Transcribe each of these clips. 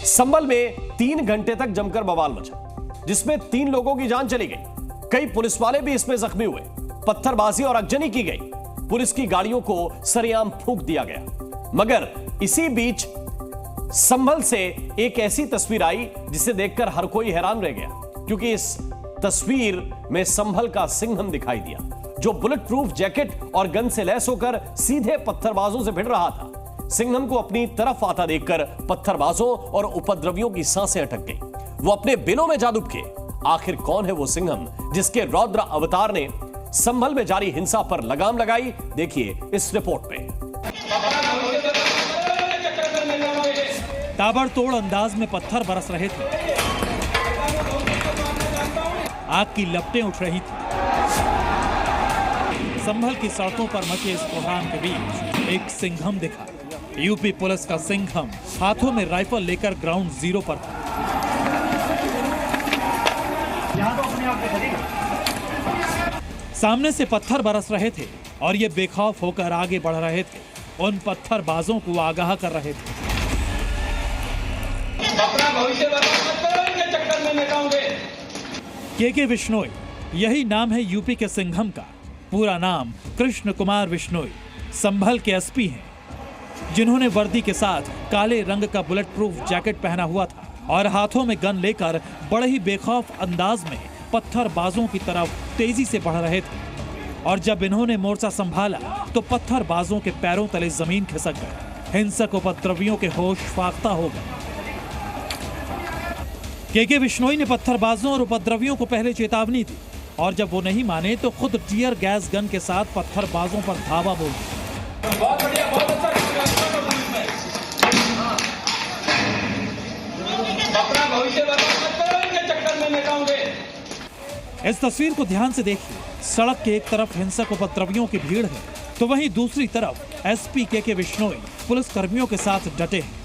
संभल में 3 घंटे तक जमकर बवाल मचा, जिसमें 3 लोगों की जान चली गई। कई पुलिस वाले भी इसमें जख्मी हुए। पत्थरबाजी और आगजनी की गई। पुलिस की गाड़ियों को सरेआम फूंक दिया गया। मगर इसी बीच संभल से एक ऐसी तस्वीर आई जिसे देखकर हर कोई हैरान रह गया, क्योंकि इस तस्वीर में संभल का सिंघम दिखाई दिया, जो बुलेट प्रूफ जैकेट और गन से लैस होकर सीधे पत्थरबाजों से भिड़ रहा था। सिंघम को अपनी तरफ आता देखकर पत्थरबाजों और उपद्रवियों की सांसें अटक गईं। वो अपने बिलों में जा डूब गए। आखिर कौन है वो सिंघम जिसके रौद्र अवतार ने संभल में जारी हिंसा पर लगाम लगाई? देखिए इस रिपोर्ट में। ताबड़तोड़ अंदाज में पत्थर बरस रहे थे, आग की लपटें उठ रही थी। संभल की सड़कों पर मचे इस कोहराम के बीच एक सिंघम दिखा। यूपी पुलिस का सिंघम हाथों में राइफल लेकर ग्राउंड जीरो पर था। सामने से पत्थर बरस रहे थे और ये बेखौफ होकर आगे बढ़ रहे थे। उन पत्थरबाजों को आगाह कर रहे थे। अपना भविष्य बर्बाद मत करो, इनके चक्कर में न जाओगे। के बिश्नोई, यही नाम है यूपी के सिंघम का। पूरा नाम कृष्ण कुमार बिश्नोई। संभल के एसपी हैं, जिन्होंने वर्दी के साथ काले रंग का बुलेट प्रूफ जैकेट पहना हुआ था और हाथों में गन लेकर बड़े ही बेखौफ अंदाज में पत्थरबाजों की तरफ तेजी से बढ़ रहे थे। और जब इन्होंने मोर्चा संभाला तो पत्थरबाजों के पैरों तले जमीन खिसक गई। हिंसक उपद्रवियों के होश फाख्ता हो गए। के बिश्नोई ने पत्थरबाजों और उपद्रवियों को पहले चेतावनी दी और जब वो नहीं माने तो खुद टीयर गैस गन के साथ पत्थरबाजों पर धावा बोल दिया। बहुत बढ़िया, बहुत अच्छा। अपना भविष्य बर्बाद मत करो, इनके चक्कर में न जाओगे। इस तस्वीर को ध्यान से देखिए। सड़क के एक तरफ हिंसक उपद्रवियों की भीड़ है तो वहीं दूसरी तरफ एसपी के बिश्नोई पुलिस कर्मियों के साथ डटे हैं।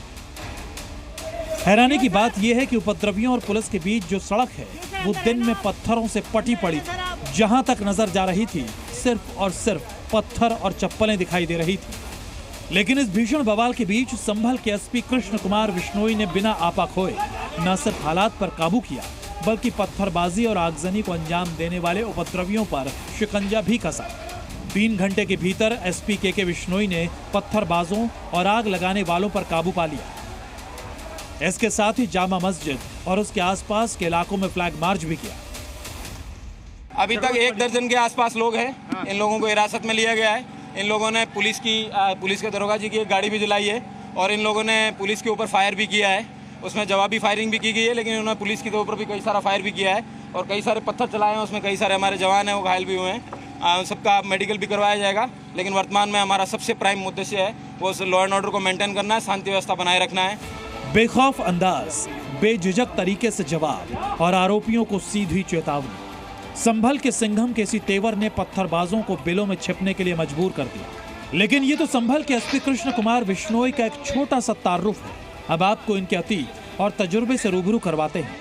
हैरानी की बात यह है कि उपद्रवियों और पुलिस के बीच जो सड़क है वो दिन में पत्थरों से पटी पड़ी थी। जहां तक नजर जा रही थी सिर्फ और सिर्फ पत्थर और चप्पलें दिखाई दे रही थी। लेकिन इस भीषण बवाल के बीच संभल के एसपी कृष्ण कुमार बिश्नोई ने बिना आपा खोए न सिर्फ हालात पर काबू किया, बल्कि पत्थरबाजी और आगजनी को अंजाम देने वाले उपद्रवियों पर शिकंजा भी कसा। 3 घंटे के भीतर एसपी के बिश्नोई ने पत्थरबाजों और आग लगाने वालों पर काबू पा लिया। इसके साथ ही जामा मस्जिद और उसके आसपास के इलाकों में फ्लैग मार्च भी किया। अभी तक 1 दर्जन के आसपास लोग हैं। इन लोगों को हिरासत में लिया गया है। इन लोगों ने पुलिस के दरोगा जी की एक गाड़ी भी जलाई है और इन लोगों ने पुलिस के ऊपर फायर भी किया है। उसमें जवाबी फायरिंग भी की गई है, लेकिन उन्होंने पुलिस के ऊपर भी कई सारा फायर भी किया है और कई सारे पत्थर चलाए हैं। उसमें कई सारे हमारे जवान हैं, वो घायल भी हुए हैं। सबका मेडिकल भी करवाया जाएगा। लेकिन वर्तमान में हमारा सबसे प्राइम उद्देश्य है वो लॉ एंड ऑर्डर को मेंटेन करना है, शांति व्यवस्था बनाए रखना है। बेखौफ अंदाज, बेझिझक तरीके से जवाब और आरोपियों को सीधी चेतावनी। संभल के सिंघम के इसी तेवर ने पत्थरबाजों को बिलों में छिपने के लिए मजबूर कर दिया। लेकिन ये तो संभल के एसपी कृष्ण कुमार बिश्नोई का एक छोटा सा तारुफ है। अब आपको इनके अतीत और तजुर्बे से रूबरू करवाते हैं।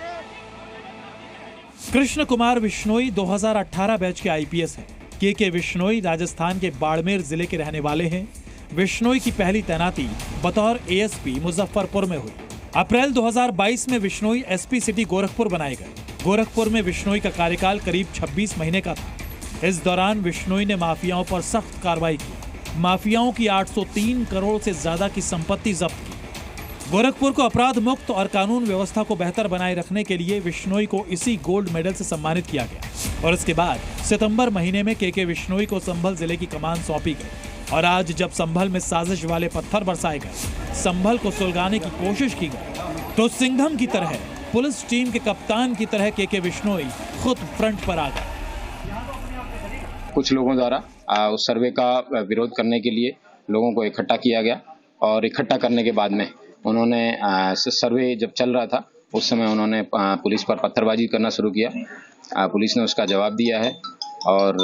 कृष्ण कुमार बिश्नोई 2018 बैच के आईपीएस हैं। के बिश्नोई राजस्थान के बाड़मेर जिले के रहने वाले हैं। बिश्नोई की पहली तैनाती बतौर एएसपी मुजफ्फरपुर में हुई। अप्रैल 2022 में बिश्नोई एसपी सिटी गोरखपुर बनाए गए। गोरखपुर में बिश्नोई का कार्यकाल करीब 26 महीने का था। इस दौरान बिश्नोई ने माफियाओं पर सख्त कार्रवाई की। माफियाओं की 803 करोड़ से ज्यादा की संपत्ति जब्त की। गोरखपुर को अपराध मुक्त और कानून व्यवस्था को बेहतर बनाए रखने के लिए बिश्नोई को इसी गोल्ड मेडल से सम्मानित किया गया और इसके बाद सितंबर महीने में के बिश्नोई को संभल जिले की कमान सौंपी गई। और आज जब संभल में साजिश वाले पत्थर बरसाए गए, संभल को सुलगाने की कोशिश की गई, तो सिंघम की तरह पुलिस टीम के कप्तान की तरह के बिश्नोई खुद फ्रंट पर आ गए। कुछ लोगों द्वारा उस सर्वे का विरोध करने के लिए लोगों को इकट्ठा किया गया और इकट्ठा करने के बाद में उन्होंने सर्वे जब चल रहा था उस समय उन्होंने पुलिस पर पत्थरबाजी करना शुरू किया। पुलिस ने उसका जवाब दिया है और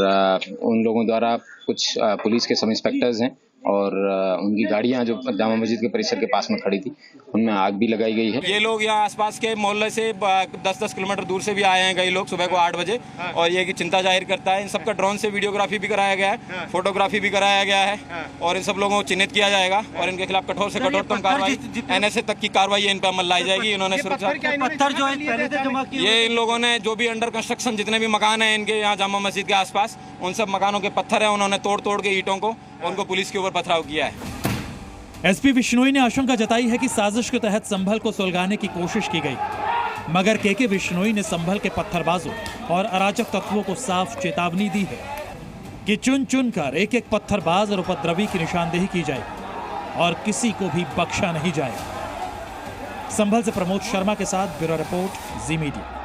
उन लोगों द्वारा कुछ पुलिस के सब इंस्पेक्टर्स हैं और उनकी गाड़ियां जो जामा मस्जिद के परिसर के पास में खड़ी थी उनमें आग भी लगाई गई है। ये लोग यहाँ आसपास के मोहल्ले से 10-10 किलोमीटर दूर से भी आए हैं कई लोग सुबह को 8 बजे और ये की चिंता जाहिर करता है। इन सबका ड्रोन से वीडियोग्राफी भी कराया गया है, फोटोग्राफी भी कराया गया है और इन सब लोगों को चिन्हित किया जाएगा और इनके खिलाफ कठोर से कठोरतम कार्रवाई NSA तक की कार्रवाई इन पर अमल लाई जाएगी। इन्होंने सुरक्षा पत्थर जो है पहले से जमा किए, ये इन लोगों ने जो भी अंडर कंस्ट्रक्शन जितने भी मकान हैं इनके यहाँ जामा मस्जिद के आसपास उन सब मकानों के पत्थर हैं उन्होंने तोड़ के ईंटों को उनको पुलिस के ऊपर पथराव किया है। एसपी बिश्नोई ने आशंका जताई है कि साजिश के तहत संभल को सुलगाने की कोशिश की गई, मगर के बिश्नोई ने संभल के पत्थरबाजों और अराजक तत्वों को साफ चेतावनी दी है कि चुन चुन कर एक एक पत्थरबाज और उपद्रवी की निशानदेही की जाए और किसी को भी बख्शा नहीं जाए। संभल से प्रमोद शर्मा के साथ ब्यूरो रिपोर्ट, जी मीडिया।